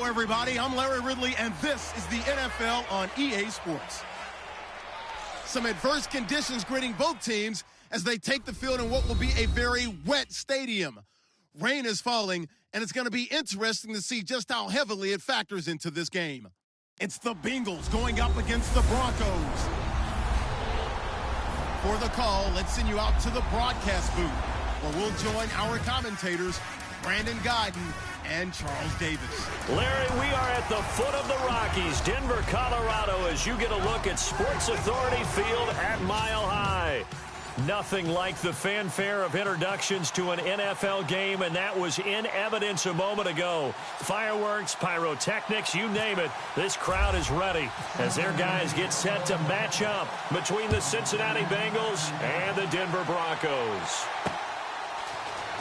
Hello, everybody. I'm Larry Ridley, and this is the NFL on EA Sports. Some adverse conditions greeting both teams as they take the field in what will be a very wet stadium. Rain is falling, and it's going to be interesting to see just how heavily it factors into this game. It's the Bengals going up against the Broncos. For the call, let's send you out to the broadcast booth, where we'll join our commentators, Brandon Guyton and Charles Davis. Larry, we are at the foot of the Rockies, Denver, Colorado, as you get a look at Sports Authority Field at Mile High. Nothing like the fanfare of introductions to an NFL game, and that was in evidence a moment ago. Fireworks, pyrotechnics, you name it, this crowd is ready as their guys get set to match up between the Cincinnati Bengals and the Denver Broncos.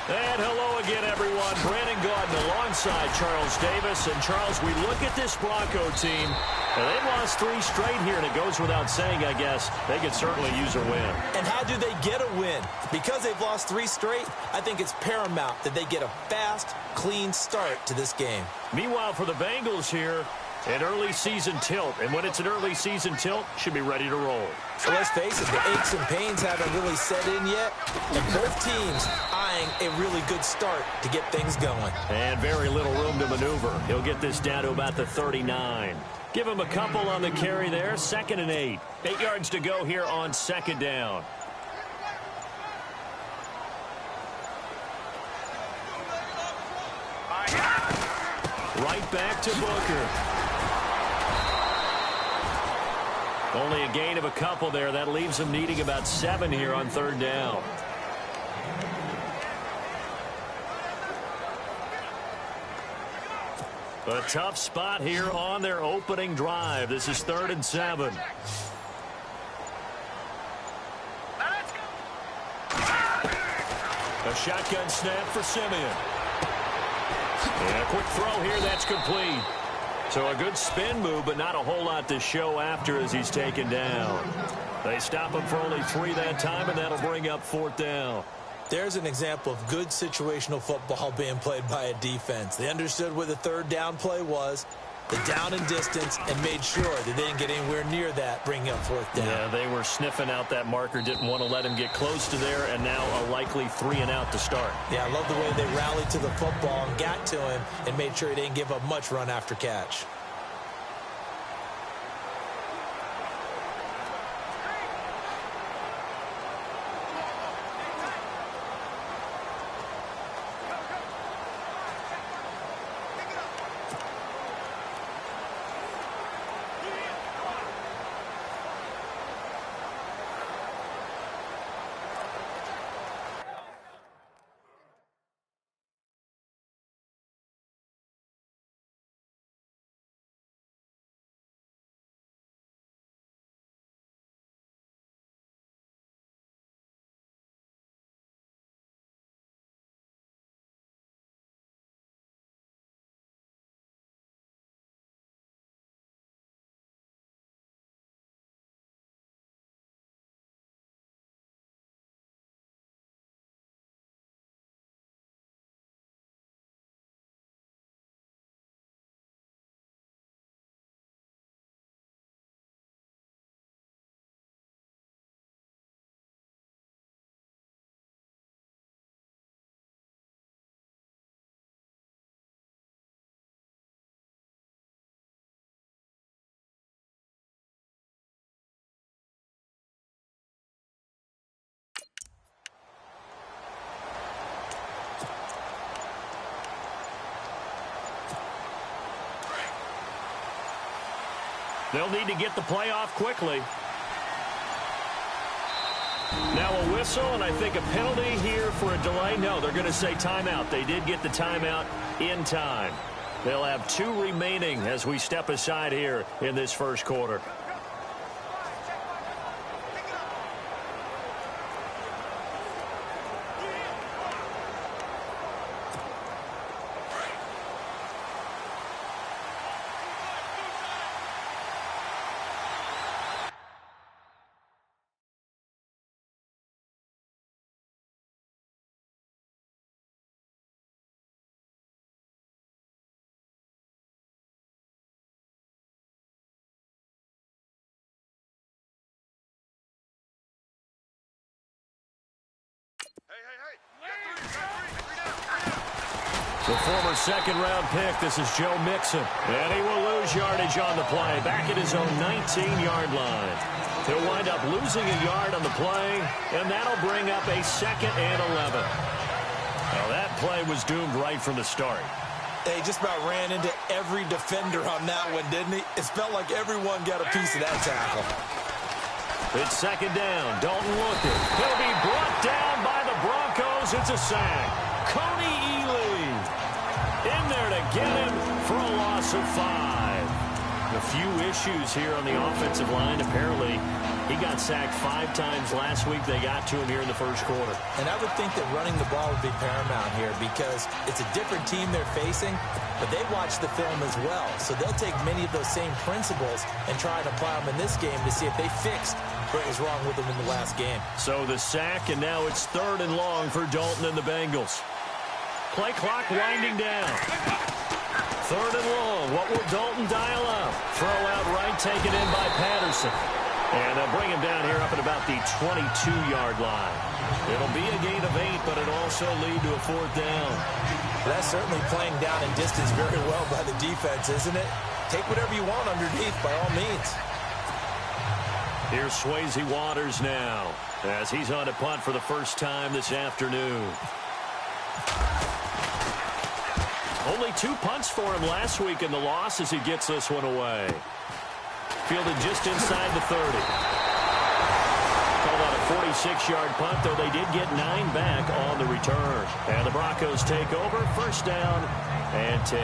And hello again, everyone. Brandon Guyton alongside Charles Davis. And, Charles, we look at this Bronco team, and they've lost 3 straight here, and it goes without saying, I guess, they could certainly use a win. And how do they get a win? Because they've lost 3 straight, I think it's paramount that they get a fast, clean start to this game. Meanwhile, for the Bengals here, an early season tilt. And when it's an early season tilt, should be ready to roll. So let's face it, the aches and pains haven't really set in yet. And both teams eyeing a really good start to get things going. And very little room to maneuver. He'll get this down to about the 39. Give him a couple on the carry there. 2nd and 8. 8 yards to go here on 2nd down. Right back to Booker. Only a gain of a couple there. That leaves them needing about 7 here on 3rd down. A tough spot here on their opening drive. This is 3rd and 7. A shotgun snap for Simeon. And a quick throw here, that's complete. So a good spin move, but not a whole lot to show after as he's taken down. They stop him for only 3 that time, and that'll bring up 4th down. There's an example of good situational football being played by a defense. They understood where the 3rd down play was, the down and distance, and made sure that they didn't get anywhere near that, bringing up 4th down. Yeah, they were sniffing out that marker, didn't want to let him get close to there, and now a likely 3 and out to start. Yeah, I love the way they rallied to the football and got to him and made sure he didn't give up much run after catch. They'll need to get the play off quickly. Now a whistle, and I think a penalty here for a delay. No, they're going to say timeout. They did get the timeout in time. They'll have 2 remaining as we step aside here in this first quarter. The former second-round pick, this is Joe Mixon. And he will lose yardage on the play, back at his own 19-yard line. He'll wind up losing a yard on the play, and that'll bring up a 2nd and 11. Well, that play was doomed right from the start. He just about ran into every defender on that one, didn't he? It felt like everyone got a piece of that tackle. It's 2nd down. Dalton looking. He'll be brought down by the Broncos. It's a sack. Coney Ely in there to get him for a loss of 5. A few issues here on the offensive line. Apparently, he got sacked 5 times last week. They got to him here in the first quarter. And I would think that running the ball would be paramount here because it's a different team they're facing, but they watch the film as well. So they'll take many of those same principles and try and apply them in this game to see if they fixed what was wrong with them in the last game. So the sack, and now it's 3rd and long for Dalton and the Bengals. Play clock winding down. 3rd and long. What will Dalton dial up? Throw out right, taken in by Patterson. And they'll bring him down here up at about the 22-yard line. It'll be a gain of 8, but it'll also lead to a 4th down. That's certainly playing down in distance very well by the defense, isn't it? Take whatever you want underneath by all means. Here's Swayze Waters now as he's on to punt for the first time this afternoon. Only 2 punts for him last week in the loss as he gets this one away. Fielded just inside the 30. Called out a 46-yard punt, though they did get 9 back on the return. And the Broncos take over, 1st down and 10.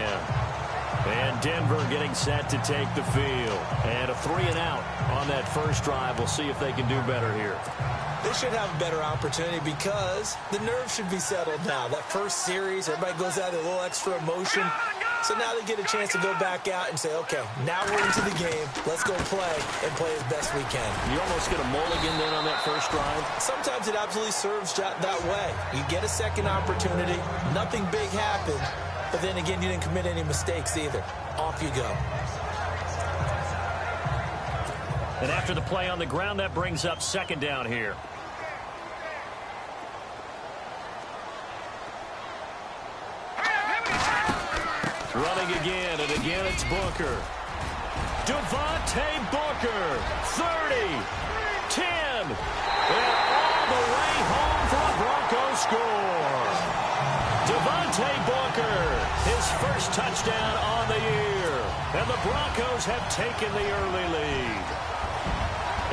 And Denver getting set to take the field. And a 3-and-out on that first drive. We'll see if they can do better here. They should have a better opportunity because the nerves should be settled now. That first series, everybody goes out with a little extra emotion. So now they get a chance to go back out and say, okay, now we're into the game. Let's go play and play as best we can. You almost get a mulligan then on that first drive. Sometimes it absolutely serves that way. You get a second opportunity. Nothing big happened. But then again, you didn't commit any mistakes either. Off you go. And after the play on the ground, that brings up 2nd down here. Running again, and again it's Booker. Devontae Booker, 30, 10, and all the way home for a Broncos score. Devontae Booker, his first touchdown on the year. And the Broncos have taken the early lead.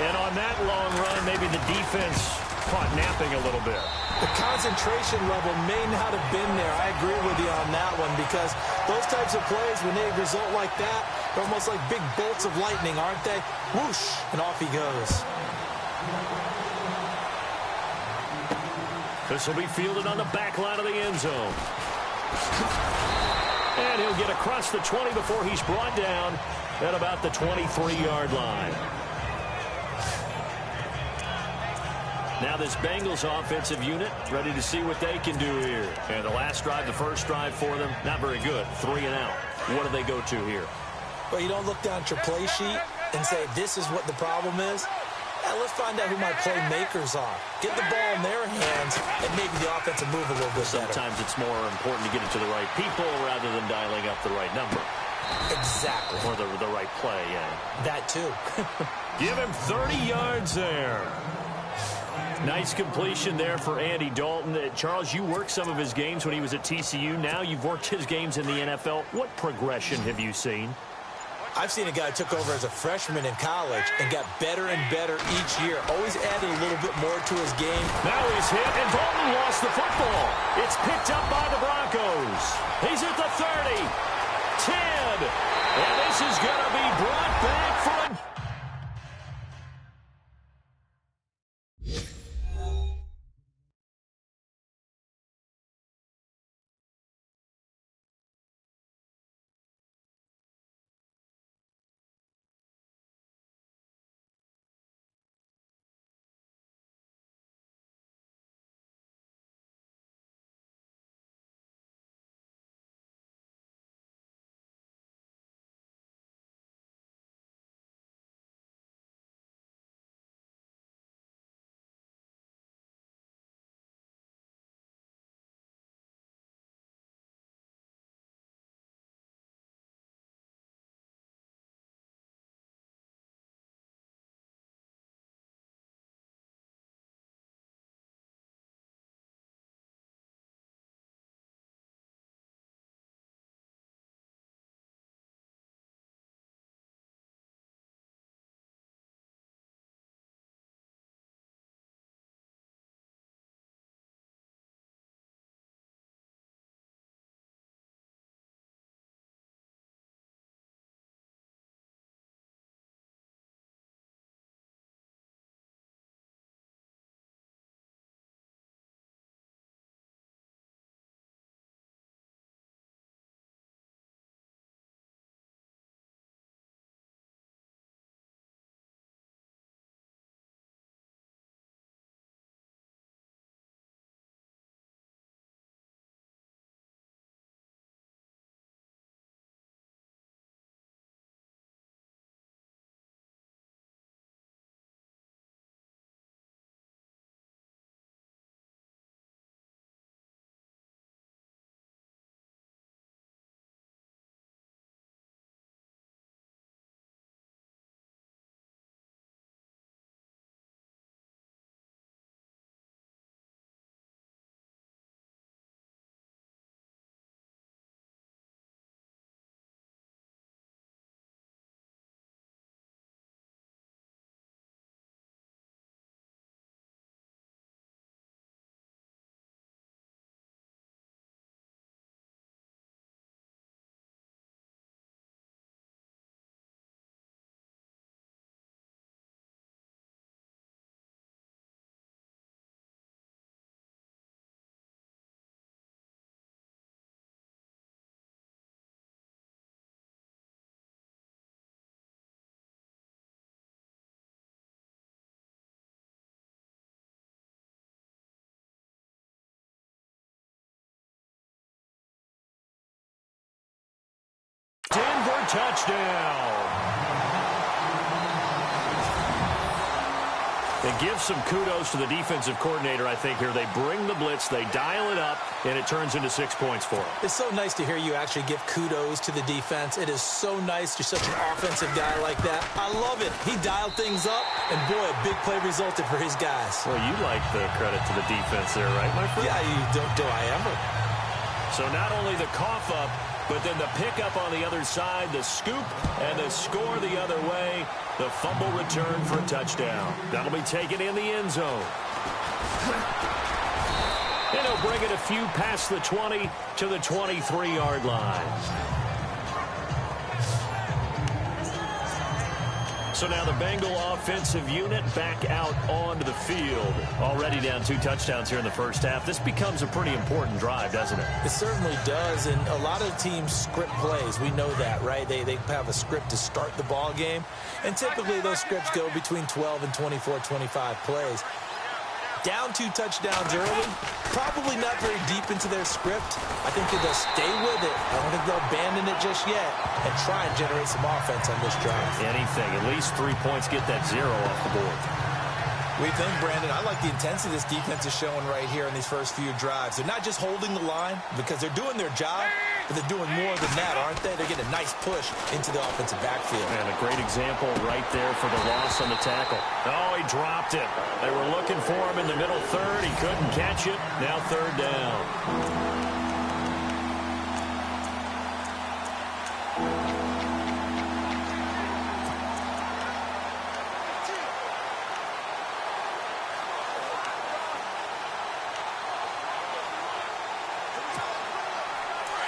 And on that long run, maybe the defense caught napping a little bit. The concentration level may not have been there. I agree with you on that one because those types of plays, when they result like that, they're almost like big bolts of lightning, aren't they? Whoosh, and off he goes. This will be fielded on the back line of the end zone. And he'll get across the 20 before he's brought down at about the 23-yard line. Now this Bengals offensive unit ready to see what they can do here. And the last drive, the first drive for them, not very good. 3-and-out. What do they go to here? Well, you don't look down at your play sheet and say, this is what the problem is. Now, let's find out who my playmakers are. Get the ball in their hands and maybe the offense will move a little bit better. Sometimes it's more important to get it to the right people rather than dialing up the right number. Exactly. Or the right play, yeah. That too. Give him 30 yards there. Nice completion there for Andy Dalton. Charles, you worked some of his games when he was at TCU. Now you've worked his games in the NFL. What progression have you seen? I've seen a guy who took over as a freshman in college and got better and better each year. Always added a little bit more to his game. Now he's hit, and Dalton lost the football. It's picked up by the Broncos. He's at the 30, 10, and this is going to be brought back for a touchdown. It gives some kudos to the defensive coordinator, I think, here. They bring the blitz, they dial it up, and it turns into 6 points for them. It's so nice to hear you actually give kudos to the defense. It is so nice. You're such an offensive guy like that. I love it. He dialed things up, and boy, a big play resulted for his guys. Well, you like the credit to the defense there, right, my friend? Yeah, you do I ever. So not only the cough up, but then the pickup on the other side, the scoop, and the score the other way. The fumble return for a touchdown. That'll be taken in the end zone. And he'll bring it a few past the 20 to the 23-yard line. So now the Bengal offensive unit back out onto the field. Already down 2 touchdowns here in the first half. This becomes a pretty important drive, doesn't it? It certainly does, and a lot of teams script plays. We know that, right? They have a script to start the ball game, and typically those scripts go between 12 and 24, 25 plays. Down 2 touchdowns early, probably not very deep into their script. I think that they'll stay with it. I don't think they'll abandon it just yet and try and generate some offense on this drive. Anything. At least 3 points, get that 0 off the board. We think, Brandon, I like the intensity this defense is showing right here in these first few drives. They're not just holding the line because they're doing their job, but they're doing more than that, aren't they? They're getting a nice push into the offensive backfield. And a great example right there for the loss on the tackle. Oh, he dropped it. They were looking for him in the middle third. He couldn't catch it. Now 3rd down.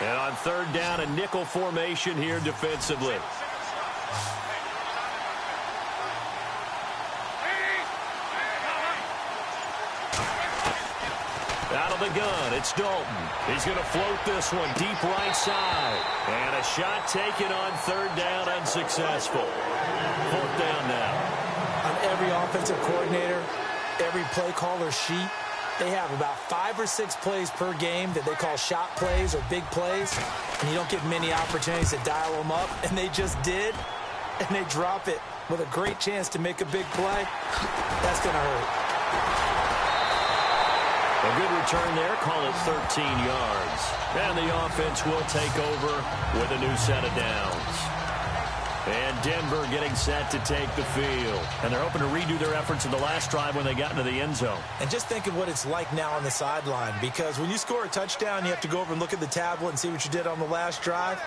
And on 3rd down, a nickel formation here defensively. Out of the gun, it's Dalton. He's going to float this one deep right side. And a shot taken on 3rd down, unsuccessful. 4th down now. On every offensive coordinator, every play caller sheet, they have about 5 or 6 plays per game that they call shot plays or big plays, and you don't get many opportunities to dial them up, and they just did, and they drop it with a great chance to make a big play. That's going to hurt. A good return there, call it 13 yards. And the offense will take over with a new set of downs. And Denver getting set to take the field. And they're hoping to redo their efforts in the last drive when they got into the end zone. And just think of what it's like now on the sideline, because when you score a touchdown, you have to go over and look at the tablet and see what you did on the last drive.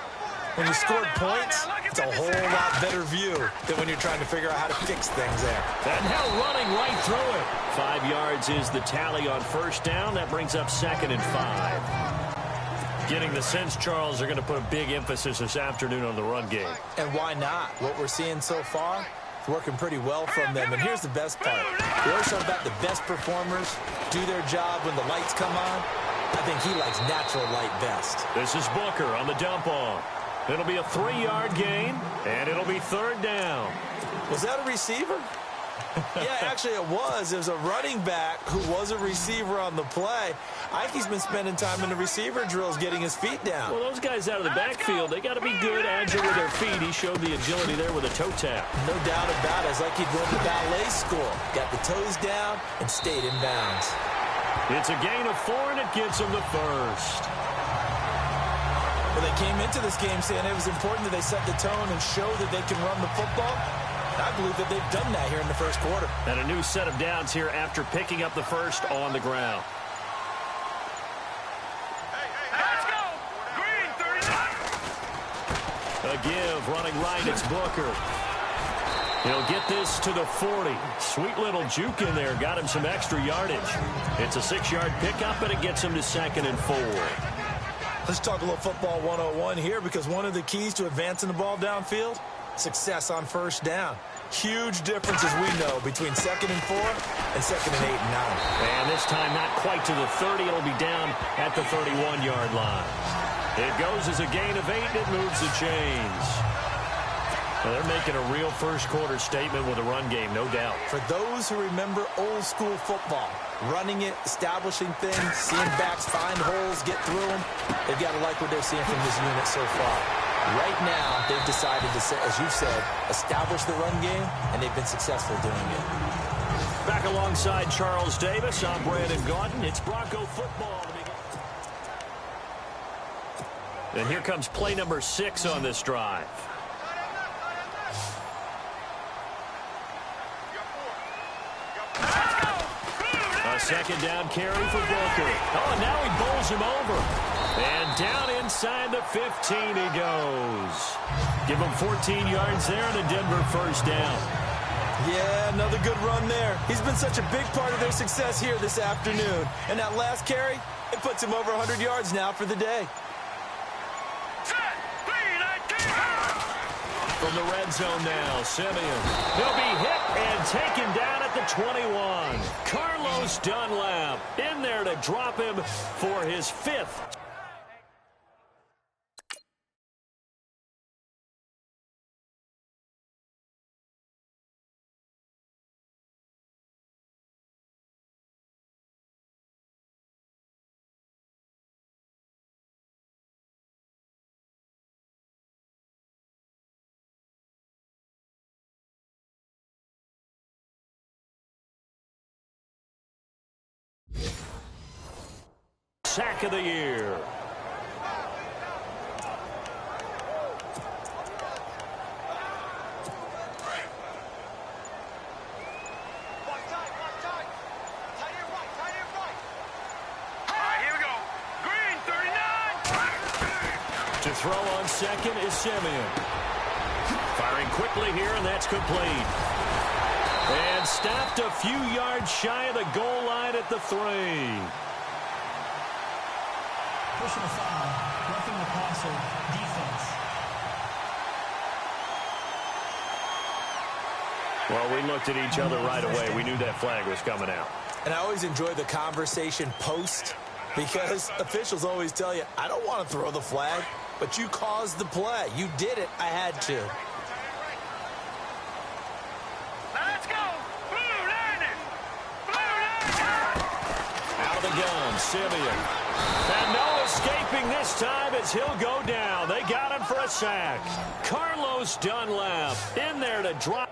When you scored points, it's a whole lot better view than when you're trying to figure out how to fix things there. And now running right through it. 5 yards is the tally on 1st down. That brings up 2nd and 5. Getting the sense, Charles, they're going to put a big emphasis this afternoon on the run game. And why not? What we're seeing so far, it's working pretty well from them. And here's the best part. We always talk about the best performers do their job when the lights come on. I think he likes natural light best. This is Booker on the dump off. It'll be a 3-yard gain, and it'll be 3rd down. Was that a receiver? Yeah, actually it was. There's a running back who was a receiver on the play. Ike's been spending time in the receiver drills getting his feet down. Well, those guys out of the backfield, they got to be good, agile with their feet. He showed the agility there with a toe tap. No doubt about it. It's like he'd run the ballet school. Got the toes down and stayed in bounds. It's a gain of 4, and it gets him the 1st. Well, they came into this game saying it was important that they set the tone and show that they can run the football. I believe that they've done that here in the first quarter. And a new set of downs here after picking up the 1st on the ground. Let's go! Green, 39! A give, running right, it's Booker. He'll get this to the 40. Sweet little juke in there, got him some extra yardage. It's a 6-yard pickup, and it gets him to 2nd and 4. Let's talk a little football 101 here, because one of the keys to advancing the ball downfield, success on 1st down. Huge difference, as we know, between 2nd and 4 and 2nd and 8 and 9. And this time not quite to the 30. It'll be down at the 31-yard line. It goes as a gain of 8, and it moves the chains. Well, they're making a real first-quarter statement with a run game, no doubt. For those who remember old-school football, running it, establishing things, seeing backs find holes, get through them, they've got to like what they're seeing from this unit so far. Right now, they've decided to, as you've said, establish the run game, and they've been successful doing it. Back alongside Charles Davis, I'm Brandon Gaudin. It's Bronco football. And here comes play number 6 on this drive. A second down carry for Booker. Oh, and now he bowls him over. And down inside the 15 he goes. Give him 14 yards there and a Denver first down. Yeah, another good run there. He's been such a big part of their success here this afternoon. And that last carry, it puts him over 100 yards now for the day. From the red zone now, Simeon. He'll be hit and taken down at the 21. Carlos Dunlap in there to drop him for his 5th. Sack of the year. To throw on second is Simeon. Firing quickly here, and that's complete. And stopped a few yards shy of the goal line at the 3. Personal foul, roughing the passer, defense. Well, we looked at each other right away. We knew that flag was coming out. And I always enjoy the conversation post because officials always tell you, I don't want to throw the flag, but you caused the play. You did it. I had to. Let's go. Blue Lightning. Out of the gun, Simeon. And no escaping this time as he'll go down. They got him for a sack. Carlos Dunlap in there to drop.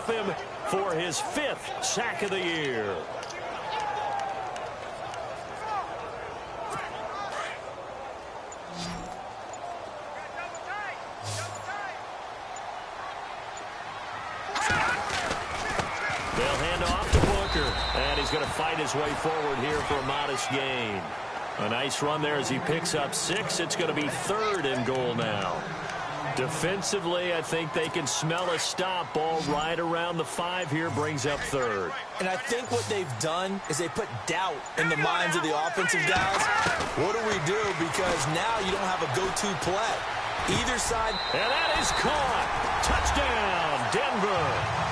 Him for his 5th sack of the year. They'll hand off to Booker, and he's going to fight his way forward here for a modest gain. A nice run there as he picks up 6. It's going to be 3rd and goal now. Defensively, I think they can smell a stop. Ball right around the 5 here, brings up 3rd. And I think what they've done is they put doubt in the minds of the offensive guys. What do we do? Because now you don't have a go-to play. Either side. And that is caught. Touchdown, Denver.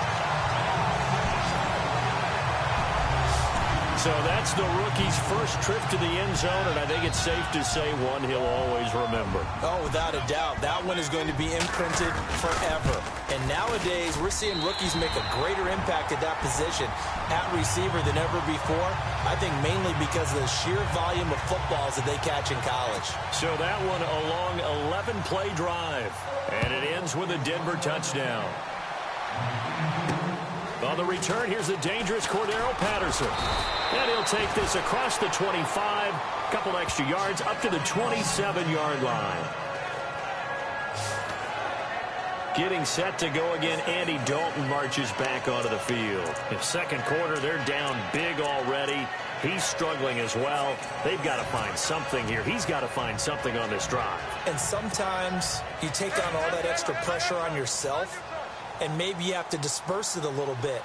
So that's the rookie's first trip to the end zone, and I think it's safe to say one he'll always remember. Oh, without a doubt. That one is going to be imprinted forever. And nowadays, we're seeing rookies make a greater impact at that position at receiver than ever before. I think mainly because of the sheer volume of footballs that they catch in college. So that one a long 11-play drive, and it ends with a Denver touchdown. On the return, here's the dangerous Cordero Patterson. And he'll take this across the 25, couple extra yards, up to the 27-yard line. Getting set to go again, Andy Dalton marches back onto the field. In second quarter, they're down big already. He's struggling as well. They've got to find something here. He's got to find something on this drive. And sometimes you take on all that extra pressure on yourself, and maybe you have to disperse it a little bit.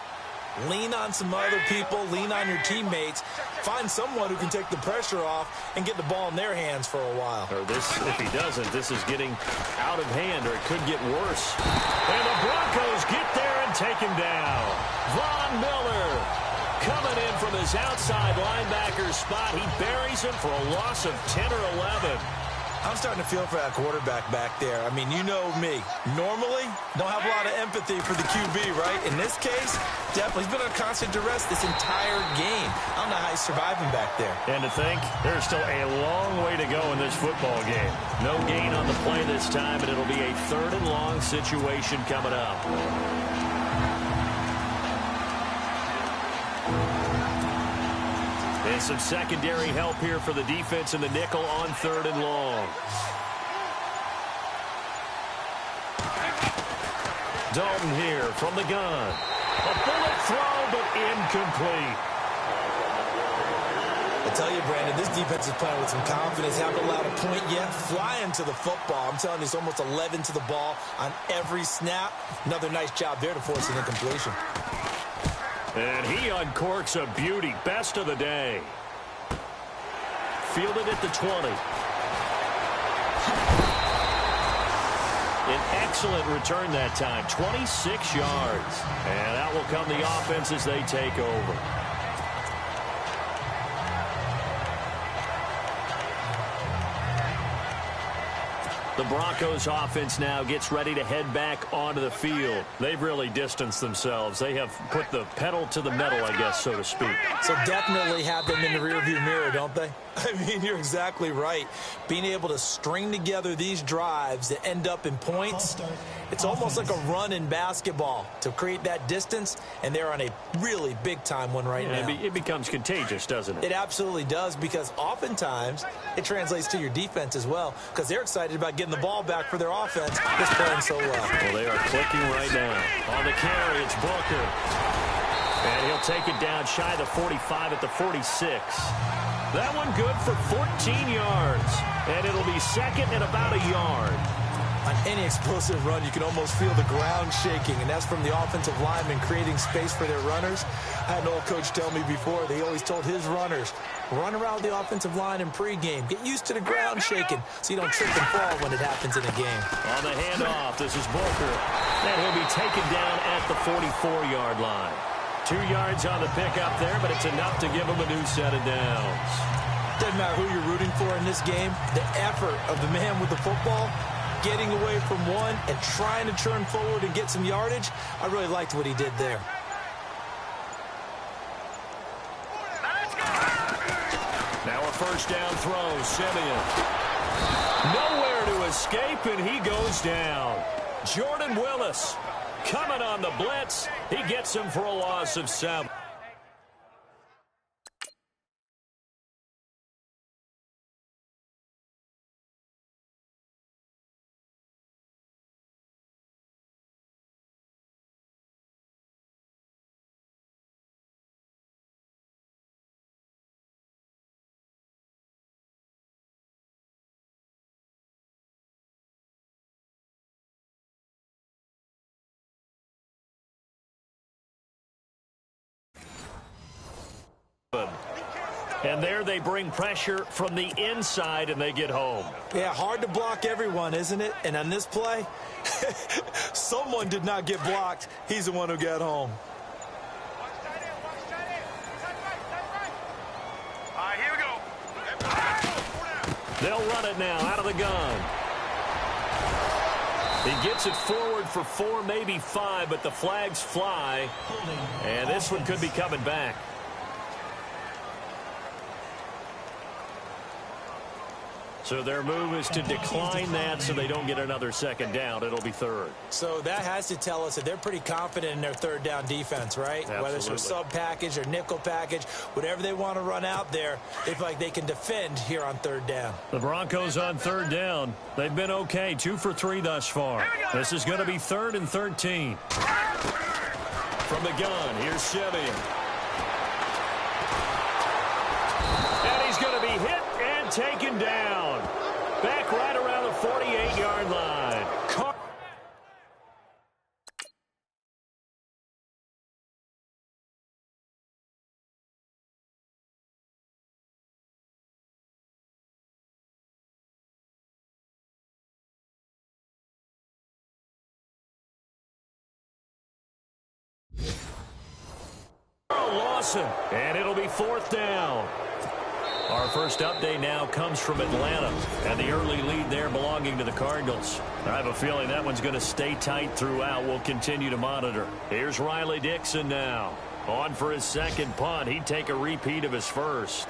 Lean on some other people, lean on your teammates, find someone who can take the pressure off and get the ball in their hands for a while. Or this, if he doesn't, this is getting out of hand, or it could get worse. And the Broncos get there and take him down. Von Miller coming in from his outside linebacker spot. He buries him for a loss of 10 or 11. I'm starting to feel for that quarterback back there. I mean, you know me. Normally, don't have a lot of empathy for the QB, right? In this case, definitely. He's been under constant duress this entire game. I don't know how he's surviving back there. And to think, there's still a long way to go in this football game. No gain on the play this time, and it'll be a 3rd and long situation coming up. And some secondary help here for the defense in the nickel on 3rd and long. Dalton here from the gun. A bullet throw, but incomplete. I tell you, Brandon, this defense is playing with some confidence. Haven't allowed a point yet. Flying to the football. I'm telling you, it's almost 11 to the ball on every snap. Another nice job there to force an incompletion. And he uncorks a beauty. Best of the day. Fielded at the 20. An excellent return that time. 26 yards. And out will come the offense as they take over. The Broncos offense now gets ready to head back onto the field. They've really distanced themselves. They have put the pedal to the metal, I guess, so to speak. So definitely have them in the rearview mirror, don't they? I mean, you're exactly right. Being able to string together these drives that end up in points, it's almost like a run in basketball to create that distance, and they're on a really big-time one right now. It becomes contagious, doesn't it? It absolutely does, because oftentimes it translates to your defense as well, because they're excited about getting the ball back for their offense that's playing so well. Well, they are clicking right now. On the carry, it's Booker. And he'll take it down shy of the 45 at the 46. That one good for 14 yards. And it'll be 2nd and about a yard. On any explosive run, you can almost feel the ground shaking, and that's from the offensive linemen creating space for their runners. I had an old coach tell me before, they always told his runners, run around the offensive line in pregame. Get used to the ground shaking so you don't trip and fall when it happens in a game. On the handoff, this is Booker. And he'll be taken down at the 44-yard line. 2 yards on the pickup there, but it's enough to give him a new set of downs. Doesn't matter who you're rooting for in this game. The effort of the man with the football, getting away from one and trying to turn forward and get some yardage, I really liked what he did there. Now a first down throw, Simeon. Nowhere to escape, and he goes down. Jordan Willis coming on the blitz. He gets him for a loss of 7. And there they bring pressure from the inside, and they get home. Yeah, hard to block everyone, isn't it? And on this play, someone did not get blocked. He's the one who got home. All right, here we go. They'll run it now out of the gun. He gets it forward for 4, maybe 5, but the flags fly. And this one could be coming back. So their move is to decline that so they don't get another second down. It'll be 3rd. So that has to tell us that they're pretty confident in their 3rd down defense, right? Absolutely. Whether it's a sub package or nickel package, whatever they want to run out there, they feel like they can defend here on 3rd down. The Broncos on 3rd down. They've been okay, 2 for 3 thus far. This is going to be 3rd and 13. From the gun, here's Simeon. And he's going to be hit and taken down. Back right around the 48-yard line. Lawson, and it'll be 4th down. Our first update now comes from Atlanta, and the early lead there belonging to the Cardinals. I have a feeling that one's going to stay tight throughout. We'll continue to monitor. Here's Riley Dixon now. On for his second punt. He'd take a repeat of his first.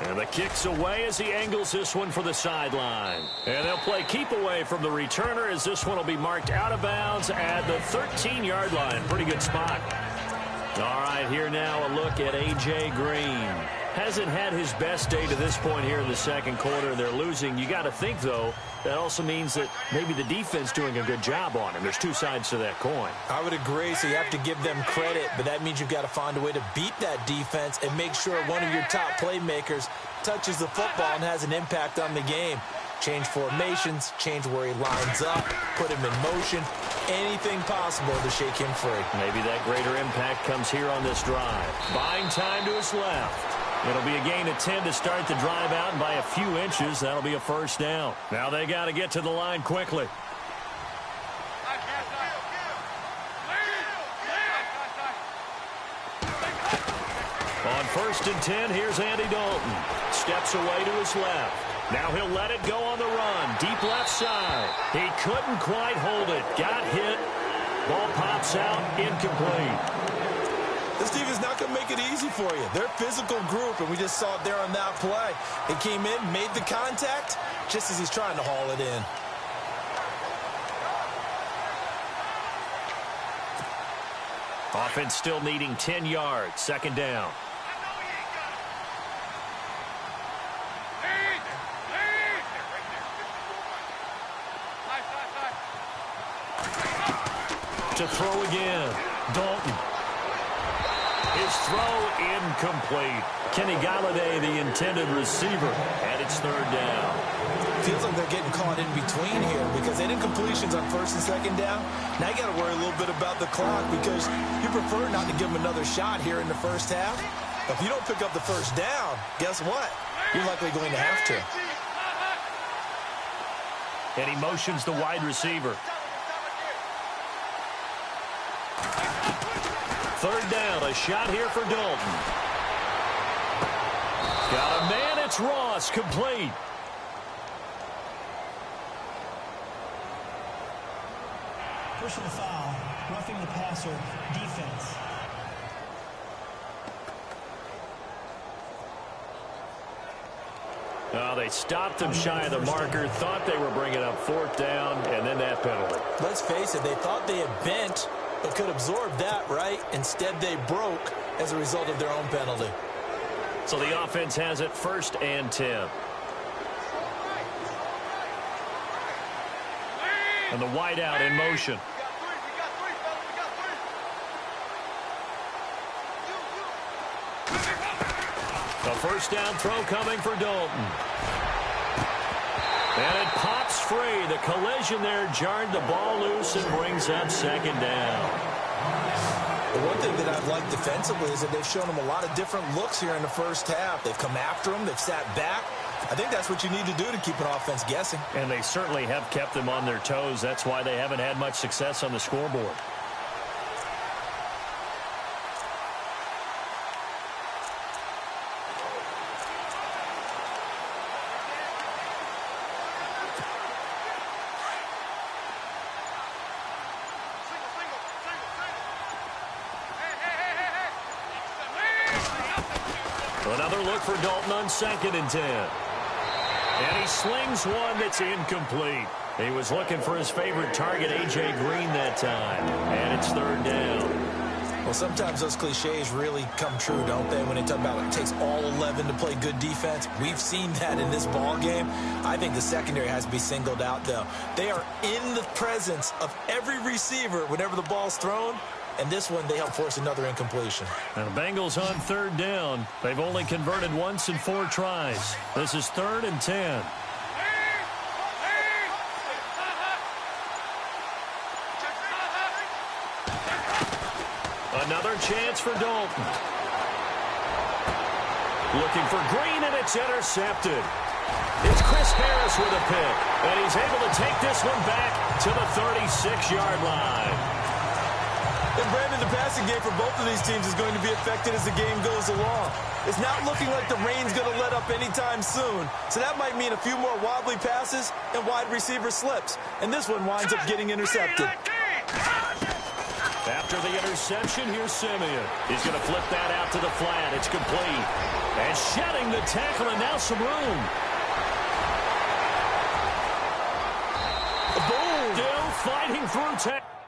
And the kick's away as he angles this one for the sideline. And they'll play keep away from the returner as this one will be marked out of bounds at the 13-yard line. Pretty good spot. All right, here now a look at A.J. Green. Hasn't had his best day to this point here in the second quarter. They're losing. You got to think, though, that also means that maybe the defense doing a good job on him. There's two sides to that coin. I would agree, so you have to give them credit, but that means you've got to find a way to beat that defense and make sure one of your top playmakers touches the football and has an impact on the game. Change formations, change where he lines up, put him in motion, anything possible to shake him free. Maybe that greater impact comes here on this drive. Buying time to his left. It'll be a gain of 10 to start the drive out, and by a few inches, that'll be a first down. Now they got to get to the line quickly. On 1st and 10, here's Andy Dalton. Steps away to his left. Now he'll let it go on the run. Deep left side. He couldn't quite hold it. Got hit. Ball pops out. Incomplete. This team is not going to make it easy for you. They're a physical group, and we just saw it there on that play. He came in, made the contact, just as he's trying to haul it in. Offense still needing 10 yards. 2nd down. To throw again. Dalton. His throw incomplete. Kenny Galladay, the intended receiver, and it's 3rd down. Feels like they're getting caught in between here because they did completions on 1st and 2nd down. Now you got to worry a little bit about the clock because you prefer not to give them another shot here in the first half. But if you don't pick up the 1st down, guess what? You're likely going to have to. And he motions the wide receiver. 3rd down, a shot here for Dalton. Got a man, it's Ross, complete. Personal foul, roughing the passer, defense. Oh, they stopped him shy of the marker, thought they were bringing up 4th down, and then that penalty. Let's face it, they thought they had bent, but could absorb that, right? Instead, they broke as a result of their own penalty. So the offense has it 1st and 10. And the wideout in motion. A 1st down throw coming for Dalton. And it pops free. The collision there jarred the ball loose and brings up 2nd down. The one thing that I've liked defensively is that they've shown them a lot of different looks here in the first half. They've come after them. They've sat back. I think that's what you need to do to keep an offense guessing. And they certainly have kept them on their toes. That's why they haven't had much success on the scoreboard. Another look for Dalton on 2nd and 10. And he slings one that's incomplete. He was looking for his favorite target, A.J. Green, that time. And it's 3rd down. Well, sometimes those cliches really come true, don't they? When they talk about it takes all 11 to play good defense. We've seen that in this ball game. I think the secondary has to be singled out, though. They are in the presence of every receiver whenever the ball's thrown. And this one, they help force another incompletion. And the Bengals on 3rd down. They've only converted once in 4 tries. This is 3rd and 10. Another chance for Dalton. Looking for Green, and it's intercepted. It's Chris Harris with a pick. And he's able to take this one back to the 36-yard line. They've Brandon, the passing game for both of these teams is going to be affected as the game goes along. It's not looking like the rain's going to let up anytime soon, so that might mean a few more wobbly passes and wide receiver slips. And this one winds up getting intercepted. After the interception, here's Simeon. He's going to flip that out to the flat. It's complete. And shedding the tackle, and now some room. Boom! Still fighting through tackle.